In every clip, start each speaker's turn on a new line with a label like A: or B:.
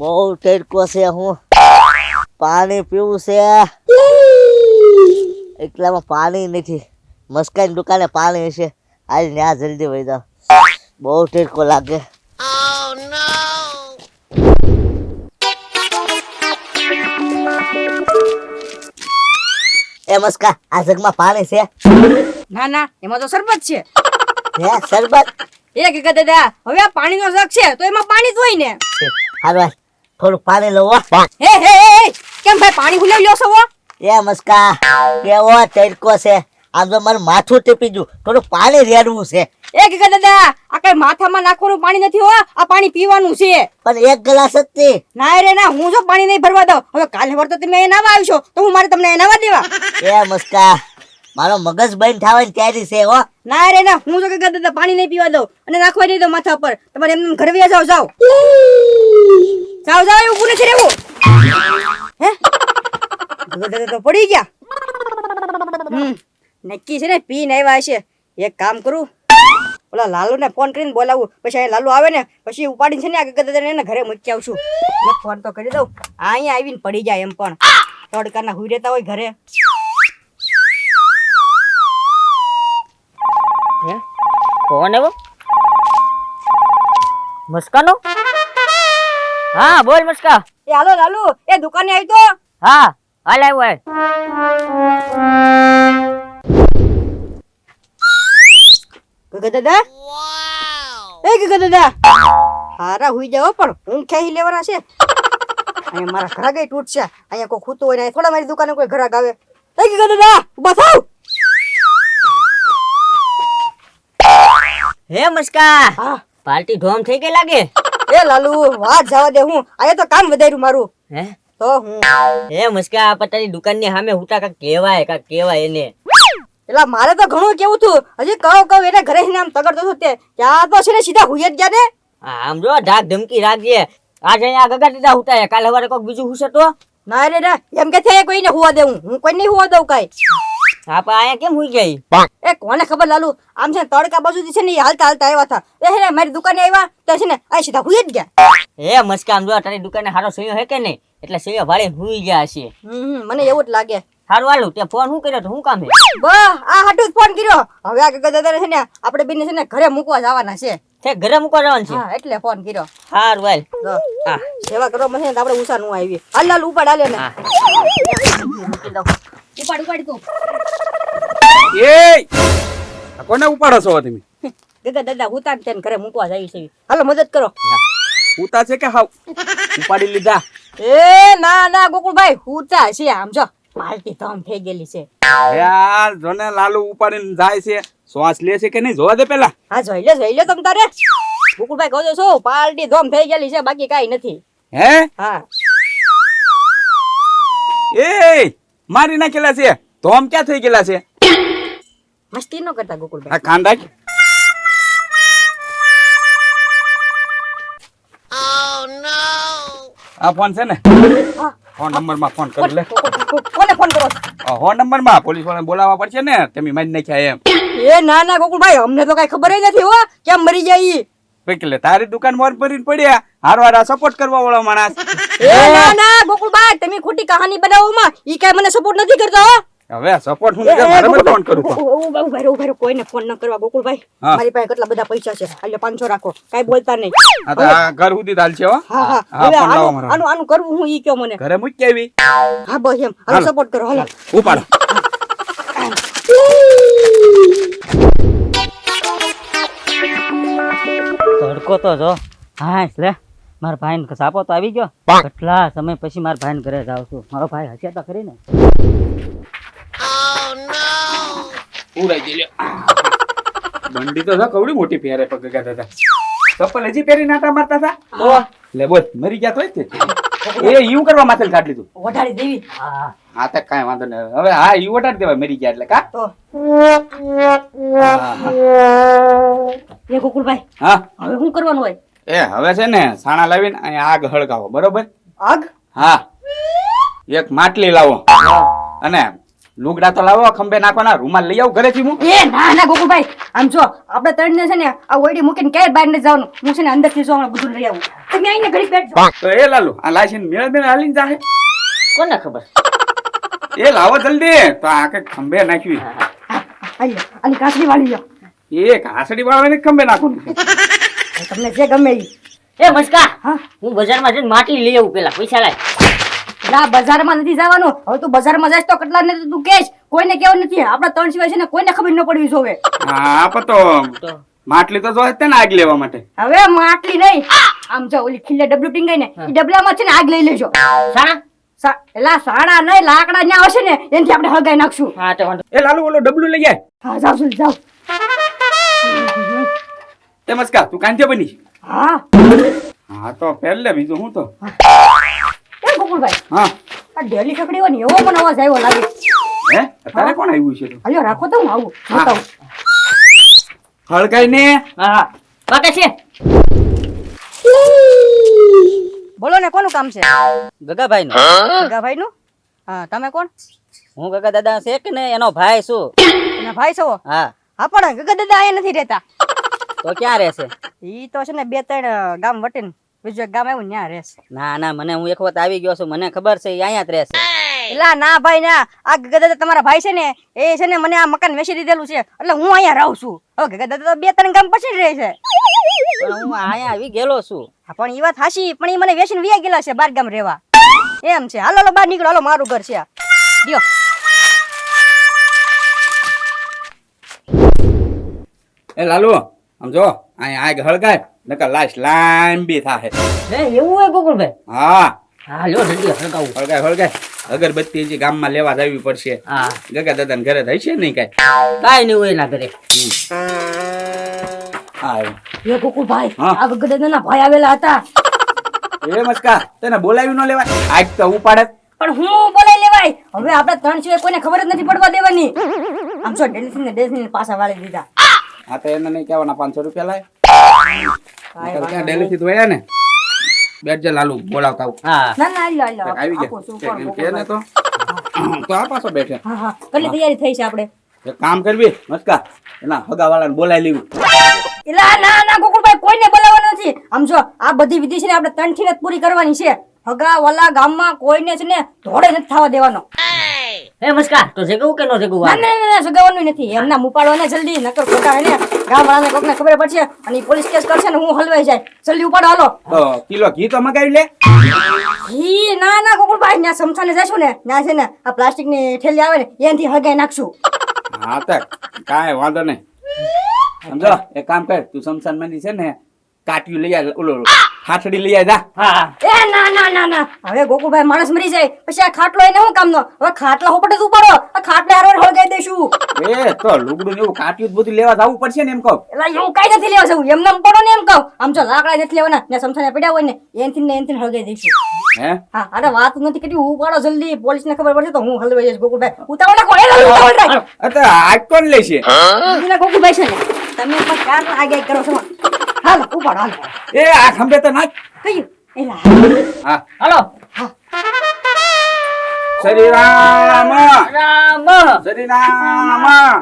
A: બહુ ટેડકો છે, હું પાણી પીવું છે એટલામાં પાણી નથી. મસ્કાની દુકાને પાણી હશે, હાલ ત્યાં જલ્દી વહી જાવ, બહુ ટેડકો લાગે. એ મસ્કા, આ જગમાં પાણી છે?
B: ના ના, એમાં તો શરબત છે.
A: હે શરબત?
B: એ કે દાદા, હવે આ પાણીનો જગ છે તો એમાં પાણી જ હોય ને.
A: હારું થોડું પાણી લો.
B: હે હે હે, કેમ ભાઈ પાણી હુલાવી લ્યો છો?
A: એ મસ્કા, કેવો તડકો છે, આમ તો મારું માથું ટીપી ગયું, થોડું પાણી રેડવું છે.
B: એ કે દાદા, આ કઈ માથામાં નાખવાનું પાણી નથી હો, આ પાણી પીવાનું છે.
A: પણ એક ગ્લાસ જ છે.
B: ના રે ના, હું જો પાણી નહીં ભરવા દઉં. હવે કાલે વર તો તમે એ નાવા આવશો તો હું મારે તમને એ નાવા દેવા?
A: એ મસ્કા, મારો મગજ બંધ થવાની તૈયારી છે હો.
B: ના રે ના, હું જો કે દાદા પાણી નહીં પીવા દઉં અને નાખવા નહીં દઉં માથા પર. તમારે એમને ઘરે વ્યા જાવ. જાવ જાવ, એવું નથી રહેવું. હે દાદા તો પડી ગયા. નક્કી છે ને પીને આવ્યા હશે. એક કામ કરું, ઓલા લાલુ ને ફોન કરીને બોલાવું, પછી લાલુ આવે ને પછી ઉપાડીને છે ને આ દાદા એને ઘરે મૂકી આવશું. ફોન તો કરી દઉં, અહીંયા આવીને પડી જાય એમ પણ તડકાના હુઈ રહેતા હોય ઘરે.
C: કોણ એવો? મસ્કાનો? હા બોલ મસ્કા.
B: એ હાલો લાલુ, એ દુકાને આવી તો.
C: હા હાલ આવ્યો.
B: ગગા દાદા, એ ગગા દાદા, હારા હુઈ જાવ પણ હું ખેહી લેવાના છે. અહીંયા મારા ઘરા ગઈ તૂટશે. અહીંયા કોઈ ખૂતું હોય ને થોડા મારી દુકાને કોઈ ઘરાક આવે. એ ગગા દાદા, ઉભા થાવ.
C: હે મસ્કા,
B: હા
C: પાર્ટી ઢોમ થઈ ગઈ લાગે.
B: એ લાલુ, વાત જવા દે, હું આયા તો કામ વધાર્યું મારું.
C: હે
B: તો હું
C: હે મસ્કા, પતાની દુકાનની સામે હુટા કાક કહેવાય એને.
B: એલા મારે તો ઘણું કેવું હતું. હજી કહું એને ઘરે આમ તગડતો હતો તે ત્યાં તો છે ને સીધા હુઈ જ ગયા ને.
C: આમ જો ઢાક ધમકી રાખજે. આજ અહીંયા ગગા દીધા હુટાય, કાલે સવારે કોઈક બીજું હુશે તો?
B: ના રે ના, એમ કે છે કોઈને હુવા દેવું, હું કોઈ નહીં હુવા દઉં કાઈ.
C: હા પણ અહીંયા કેમ હુઈ ગઈ?
B: એ કોને ખબર લાલુ, આમ છે ને તડકા બાજુથી છે ને હાલતા હાલતા આવ્યા હતા. એ હે ને મારી દુકાને આવ્યા તો છે ને આ સીધા હુઈ જ ગયા.
C: હે મસ્કા, આમ જો તારી દુકાને હારો સૈયો હે કે નહીં, એટલે સૈયો ભાડે હુઈ ગયા હશે.
B: મને એવું જ લાગે.
C: સારું હાલું, તે ફોન શું કર્યો તો શું કામ હે?
B: બા આ હાટું જ ફોન કર્યો. હવે આ ગગા દાદા છે ને આપણે બેને છે ને ઘરે મૂકવા જવાના છે.
C: તે ઘરે મૂકવા જવાનું છે?
B: હા એટલે ફોન કર્યો.
C: સારું હાલ.
B: જો,
C: હા
B: સેવા કરવા માં છે ને આપણે ઉષા નું આવી. હાલ લાલુ ઉપાડ, હાલે ને.
C: હા.
B: ઉપાડ તું.
D: એ આ કોને ઉપાડો છો તમે?
B: ગગા દાદા ઉતાર તેને ઘરે મૂકવા જાય છે. હાલો મદદ કરો.
D: ઉતા છે કે હાવ ઉપાડી લીધા?
B: એ ના ના ગોકુળભાઈ, ઉતા છે. આમ જો પાર્ટી ધમ થઈ ગયેલી છે.
D: યાર જોને લાલુ ઉપાડીને જાય છે, શ્વાસ લે છે કે નહીં જોવા દે પેલા.
B: હા જોઈ લે તમ તારે. ગોકુળભાઈ કહો છો પાર્ટી ધમ થઈ ગયેલી છે, બાકી કાઈ નથી.
D: હે
B: હા
D: એ મારી નાખેલા છે તો આમ ક્યાં થઈ ગયેલા છે?
B: મસ્તી ન કરતા ગોકુળભાઈ.
D: આ કાન રાખ. આ ફોન છે ને,
B: હા
D: ફોન નંબર માં ફોન કરી લે.
B: કોને ફોન કરો?
D: ફોન નંબર માં પોલીસ વાળાને બોલાવવા પડશે ને, તમે મારી નાખ્યા એમ.
B: એ ના ના ગોકુળભાઈ, અમને તો કઈ ખબર જ નથી હો કેમ મરી જાય.
D: એટલે તારી દુકાન મોર ભરીને પડ્યા, હારવાર સપોર્ટ કરવા વાળો માણસ.
B: એ ના ના ગોકુળભાઈ, તમે ખોટી કહાની બનાવવામાં ઈ કઈ મને સપોર્ટ નથી કરતો.
D: હવે સપોર્ટ હું મારે ફોન કરું છું.
B: ઉભા કોઈને ફોન ન કરવા ગોકુળભાઈ.
D: હા.
B: મારી પાસે કેટલા બધા પૈસા છે, એટલે 500 રાખો, કઈ બોલતા નહીં.
D: આ તો આ ઘર સુધી દાલ છે હો.
B: હા હા,
D: હા,
B: હવે
D: ફોન લાવો
B: આનું
D: મારો.
B: આનું આનું કરવું હું ઈ કયો મને.
D: ઘરે મૂકી આવી.
B: હા બસ એમ, હાલો
D: હાલો.
B: સપોર્ટ કરો, હાલો.
D: ઉપાડો.
C: તડકો તો જો. હા લે, મારા ભાઈ સાપો તો આવી ગયો. કેટલા સમય પછી મારા ભાઈ ઘરે જાઉં છું. મારો ભાઈ હસ્યા તો ખરી ને.
D: ઉડાઈ ગઈ લે. બંડી તો કવડી મોટી પહેરે પગ ગયા દાદા. ચપ્પલ હજી પહેરી નાટા મારતા હતા. લે બોલ, મરી ગયા તોય તે. એ યું કરવા માથે કાઢ લીધું.
B: વઢાડી દેવી.
D: હા તો કાંઈ વાંધો નહીં. હવે હા યું વટાડી દેવાય મરી ગયા એટલે કા.
B: તો
D: હા,
B: એ ગોકુળભાઈ,
D: હા.
B: હવે શું કરવાનું હોય?
D: એ હવે છે ને સાણા લાવીને અહીંયા આગ હળગાવો, બરોબર?
B: આગ?
D: હા, એક માટલી લાવો અને લુગડા તો લાવો, ખંભે નાખવાના, રૂમાલ લઈ આવું ઘરેથી હું.
B: એ ના ના ગોકુભાઈ, આમ જો આપણે ત્રણને છે ને આ ઓયડી મૂકીને ક્યાંય બહાર નથી જવાનું. હું છે ને અંદરથી જો હમણાં બધું લઈ આવું. તમે આવીને ઘડીક બેઠજો.
D: તો એ લાલુ આ લાઈસન મેળ મેળ હાલીને જાહે.
A: કોને ખબર?
D: એ લાવો જલ્દી. તો આ કે ખંભે નાખવી.
B: આઈ લો, આની કાસડી વાળી લો.
D: એ ઘાસડી વાળાને ખંભે નાખવાનું.
B: તમને જે ગમે ઈ.
A: એ મસ્કા,
B: હા
A: હું બજારમાં જઈને માટલી લઈ આવું પેલા, પૈસા લાય.
B: ના બજારમાં નથી જવાનું. હવે તું બજારમાં જાય તો કેટલા ને તું કેશ, કોઈને કેવું નથી. આપણા ત્રણ સિવાય છે ને કોઈને ખબર ન પડવી જોવે.
D: હા પણ તો માટલી તો જોઈએ જ ને આગ લેવા માટે.
B: હવે માટલી નહીં, આમ જો ઓલી ખીલે ડબલું ટીંગાઈ ને ઈ ડબલામાં છે ને આગ લઈ લેજો.
A: સાણા?
B: એલા સાડા નહીં, લાકડા ન્યા હશે ને એનાથી આપણે હગાઈ નાખશું.
A: હા તો વાંધો.
D: એ લાલુ ઓલો ડબલું લઈ આય.
B: હા જાવ છું જાવ.
D: એ મસ્કા તું કાંજે બની.
B: હા
D: હા તો પહેલે બીજું હું તો.
B: એ ગોકુળભાઈ,
D: હા
B: આ ડેલી ખકડી હોય ને એવો મને અવાજ આવ્યો લાગે.
D: હે તારે કોણ આવ્યું છે?
B: હાલ્યો રાખો તો હું આવું જોતા હું.
D: હળગાઈ ને.
A: હા પાકે છે.
B: બોલો ને કોનું કામ છે?
C: ગગાભાઈ નો.
B: ગગાભાઈ નું? હા તમે કોણ?
C: હું ગગા દાદા શેખ ને એનો ભાઈ છું.
B: એના ભાઈ છો?
C: હા.
B: હા પણ ગગા દાદા અહીંયા નથી રહેતા.
C: તો ક્યાં રહેશે?
B: ઈ તો છે ને 2-3 ગામ વટીને બીજું એક ગામ આવ્યું ત્યાં રહેશે.
C: ના ના, મને હું એક વખત આવી ગયો છું, મને ખબર છે ઈ અહીંયા જ રહેશે.
B: એલા ના ભાઈ ના, આ ગગા દાદા તમારા ભાઈ છે ને એ છે ને મને આ મકાન વેચી દીધેલું છે એટલે હું અહીંયા રહું છું. હવે ગગા દાદા તો 2-3 ગામ પછી જ રહે છે.
C: પણ હું અહીંયા આવી ગયેલો છું.
B: હા પણ ઈ વાત હાચી, પણ ઈ મને વેચીને વિયા ગયેલા છે 12 ગામ રહેવા. એમ છે. હાલો બહાર નીકળો, હાલો મારું ઘર છે આ. દ્યો.
D: એ લાલુ આમ જો અહીંયા આગ હળગાય નકર લાશ લાંબી થાહે.
A: હે એવું હોય ગોકુળભાઈ?
D: હા
A: હા લ્યો જલ્દી હળગાવું.
D: હળગાય અગરબત્તી હજી ગામમાં લેવા જવી પડશે.
A: હા
D: ગગા દાદા ને ઘરે થાય છે નહીં કઈ.
A: કાઈ નહીં હોય એના ઘરે.
D: હા આવ્યું.
B: એ ગોકુળભાઈ,
D: હા.
B: આ ગગા દાદાના ભાઈ આવેલા હતા.
D: એ મસ્કા તને બોલાવી ન લેવાય? આગ તો ઉપાડે.
B: પણ હું બોલાઈ લેવાય? હવે આપણે ત્રણ સિવાય કોઈને ખબર જ નથી પડવા દેવાની. આમ છો ડેલી પાછા વાળી દીધા.
D: હા તો એને નહીં કહેવાના 500 રૂપિયા લાય.
B: કાંઈ
D: ત્યાં
B: વાંધો
D: ડેલી થી ધોયા ને બેઠ જા લાલુ બોલાવતા આવું.
A: હા
B: ના ના આલ્યો
D: આવી
B: આપો છું
D: ગયા
B: કોણ
D: કે ને તો આ પાછો બેઠે.
B: હા હા કેટલી તૈયારી થઈ છે આપણે?
D: એક કામ કરવી મસ્કા એના હગા વાળાને બોલાવી લેવું.
B: એલા ના ના ગોકુળભાઈ, કોઈને બોલાવવાનું નથી. આમ જો આ બધી વિધિ છે ને આપણે ત્રણ થી જ પૂરી કરવાની છે. હગા વાલા ગામમાં કોઈને છે ને ધોળે નથી થવા દેવાનો.
A: હે મસ્કા તો જગવું કે નો જગવું?
B: ના ના ના સગાવાનું નથી. એમના મુપાડો ને જલ્દી, નકર ખોટા ને ગામ વાળાને કોકને ખબર પડશે અને ઈ પોલીસ કેસ કરશે ને હું હલવાઈ જાય. જલ્દી ઉપાડો હાલો.
D: તો કિલો ઘી તો મગાવી લે.
B: ઈ ના ના ગોકુળભાઈ, ત્યાં સમસાને જશું ને ત્યાં છે ને આ પ્લાસ્ટિક ની થેલી આવે ને એનાથી હળગાઈ નાખશું.
D: હા તો કાંઈ વાંધો નહીં. સમજો એક કામ કર તું સમસાન માંડી છે ને કાટ્યું લઈ આય, ઓલો હાથડી લઈ આય જા.
A: હા
B: એ ના ના ના ના, હવે ગોકુળભાઈ માણસ મરી જાય પછી આ ખાટલો એને શું કામનો? હવે ખાટલા હોપડે જ ઉપાડો, આ ખાટલે હારવાર હળગાઈ દેશું.
D: એ તો લુગડું ને એવું કાટ્યું જ બધું લેવા જવું પડશે ને એમ કહું.
B: એલા એવું કઈ નથી લેવા જવું, એમને પડો ને એમ કહું. આમ જો લાકડા નથી લેવાના ને સમસાને પડ્યા હોય ને એનથી હળગાઈ દઈશું.
D: હે
B: હા અરે વાત નથી કેટલી, ઉપાડો જલ્દી, પોલીસ ને ખબર પડશે તો હું હલવાઈ જઈશ. ગોકુળભાઈ ઉતાવળ રાખો, ઉતાવળ રાખ.
D: અરે આજ કોણ લેશે?
B: બીજું ગોકુળભાઈ છે ને તમે પણ ક્યાં આગે કરો છો? હાલો ઉપાડો હાલો.
D: એ આ ખંભે તો નાખ.
B: કયું? એલા
D: હા
A: હાલો.
D: શ્રી રામ
A: રામ
D: શ્રી રામ
A: રામ.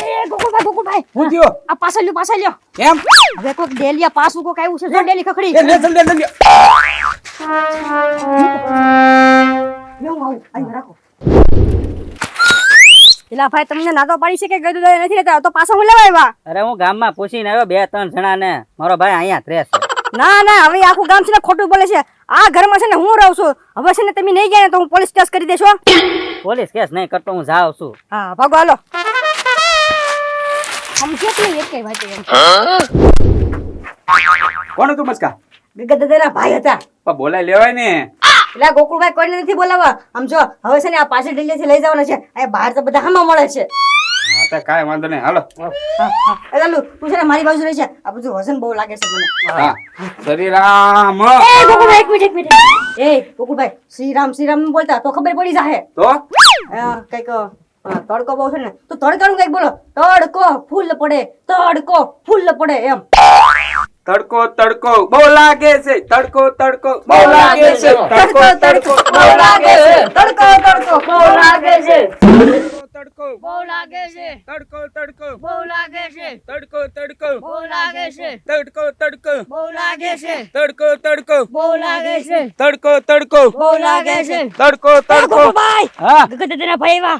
B: એ ગોકુળભાઈ
D: શું થયો?
B: આ પાછળ લ્યો.
D: કેમ?
B: હવે કોઈક ડેલિયા પાછું કોઈક આવ્યું છે જો ડેલી ખખડી.
D: એ લે જલ્દી જલ્દી.
B: એવું આવું અહીં રાખો. એલા ભાઈ તમને ના તો પાડી છે કે ગયું દે નથી રહેતા તો પાછા હું લેવા આવ્યા?
C: અરે હું ગામમાં પૂછીને આવ્યો 2-3 જણાને, મારો ભાઈ અહીંયા જ રહેશે.
B: ના ના હવે આખું ગામ છે ને ખોટું બોલે છે. આ ઘરમાં છે ને હું રહું છું. હવે છે ને તમે નહીં ગયા ને તો હું પોલીસ કેસ કરી દેશો.
C: પોલીસ કેસ નહીં કરતો, હું જાઉં છું.
B: હા ભાગો હાલો. સમજ્યો કે નહીં? એક કઈ વાત એમ.
D: કોણ હતું મસ્કા?
B: ગગા દાદાના ભાઈ હતા.
D: પણ બોલાઈ લેવાય ને.
B: એટલે ગોકુળભાઈ કોઈને નથી બોલાવવા. આમ જો હવે છે ને આ પાછળ દિલ્હીથી લઈ જવાના છે. અહીંયા બહાર તો બધા હામાં મળે છે.
D: હા તો કાંઈ વાંધો નહીં હાલો.
B: એ લાલુ તું છે ને મારી બાજુ રહી છે. આ બધું વજન બહુ લાગે છે મને.
D: હા શ્રી રામ.
B: એ ગોકુળભાઈ એક મિનિટ. એ ગોકુળભાઈ શ્રી રામ બોલતા તો ખબર પડી જાહે.
D: તો
B: કઈક તડકો બહુ છે ને તો તડકાનું કઈક બોલો. તડકો ફૂલ પડે, તડકો ફૂલ પડે એમ.
D: તડકો તડકો બહુ લાગે છે, તડકો તડકો બહુ લાગે છે, તડકો તડકો બહુ લાગે છે,
B: તડકો તડકો બહુ લાગે છે,
D: તડકો
B: બહુ લાગે છે,
D: તડકો તડકો
B: બહુ લાગે છે,
D: તડકો તડકો
B: બહુ લાગે છે,
D: તડકો તડકો
B: બહુ લાગે છે,
D: તડકો તડકો
B: બહુ લાગે છે,
D: તડકો તડકો
B: બહુ લાગે છે.
D: તડકો તડકો
B: ભાઈ
D: હા
B: ગગનદાદાના ભાઈ એવા.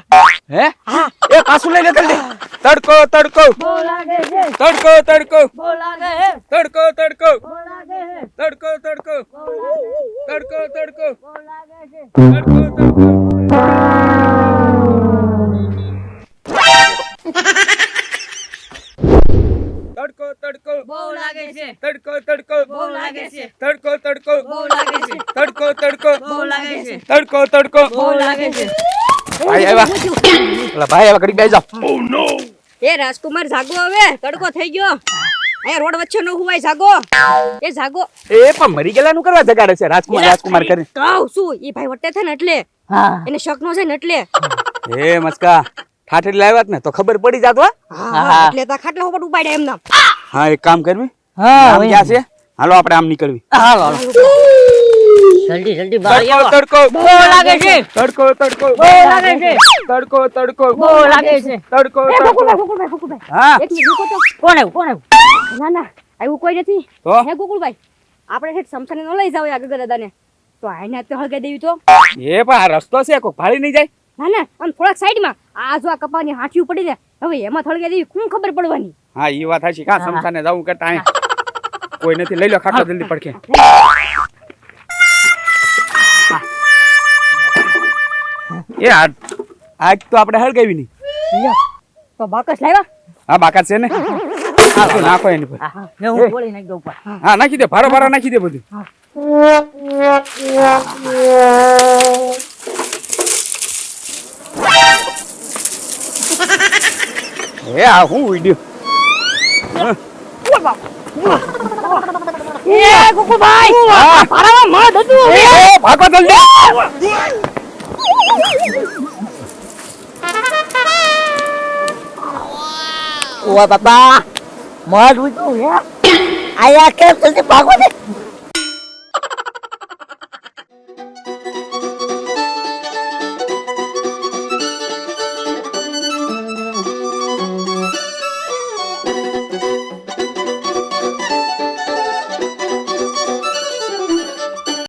D: હે એ પાછું લઈ લે જલ્દી. તડકો તડકો
B: બહુ લાગે છે,
D: તડકો તડકો
B: બહુ લાગે છે,
D: તડકો તડકો
B: બહુ લાગે છે,
D: તડકો તડકો
B: બહુ લાગે છે,
D: તડકો તડકો
B: બહુ લાગે છે.
D: તડકો તડકો તડકો તડકો
B: બહુ લાગે છે,
D: તડકો તડકો
B: બહુ લાગે છે,
D: તડકો તડકો
B: બહુ લાગે છે,
D: તડકો તડકો
B: બહુ લાગે છે,
D: તડકો તડકો
B: બહુ લાગે છે.
D: ભાઈ આવ્યા ઓલા ભાઈ આવ્યા ઘડી બેસી જાઓ.
B: એ રાજકુમાર જાગો હવે, તડકો થઈ ગયો. અહીંયા રોડ વચ્ચે નો હુવાય, જાગો. એ જાગો.
D: એ પણ મરી ગયેલાનું કરવા જગાડે છે રાજકુમાર રાજકુમાર કરીને.
B: કહું શું, ઈ ભાઈ વટે થાય ને એટલે
C: હા
B: એને શક નો છે ને એટલે.
D: એ મસ્કા ઠાઠડી લાવ્યા જ ને તો ખબર પડી જાત હો.
B: હા, એટલે તા ખાટલા ઉપર ઉપાડ્યા એમ નામ.
D: હા એક કામ કરવી
C: હા
D: આમ ક્યાં છે હાલો આપણે આમ નીકળવી.
C: હાલો હાલો જલ્દી જલ્દી બહાર
D: તડકો
C: આવો.
D: તડકો
B: બહુ લાગે છે,
D: તડકો તડકો
B: બહુ લાગે છે,
D: તડકો તડકો
B: બહુ લાગે છે.
D: તડકો
B: એ
D: તડકો
B: ગોકુળભાઈ, ગોકુળભાઈ.
D: હા
B: એક મિનિટ રૂકો તો.
C: કોણ આવ્યું કોણ આવ્યું
B: ના ના, આવ્યું કોઈ નથી.
D: તો
B: હે ગોકુળભાઈ, આપણે ઠેઠ સમસાને ન લઈ જાવ આ ગગનદાદાને. તો આઈને હાથે હળગાઈ દેવી તો.
D: એ પણ આ રસ્તો છે કોઈ ભાળી નહીં જાય.
B: ના ના, આમ થોડાક સાઈડમાં આ જો આ કપાની હાંઠિયું પડી ને, હવે એમાં હળગાઈ દેવી કોણ ખબર પડવાની.
D: હા ઈ વાત હાચી કા સમસાને જાવું કરતા અહીંયા કોઈ નથી લઈ લો ખાટલો જલ્દી પડખે. એ આગ તો આપણે હળગાવી નહીં.
B: લ્યો, તો બાકસ લાવ્યા.
D: હા બાકાત છે ને હા તો નાખો એની પર.
C: હા લે હું ગોળી નાખી દઉં ઉપર
D: હા નાખી દે ભારો ભારો નાખી દે બધું. એ આ હું વિડિયો
B: એ ગોકુળભાઈ,
D: હા
B: ભારામાં મધ હતું.
D: એ ભાગો જલ્દી.
A: ઓ બાપા મધ ઉઠું હે આયા કેમ જલ્દી ભાગો ને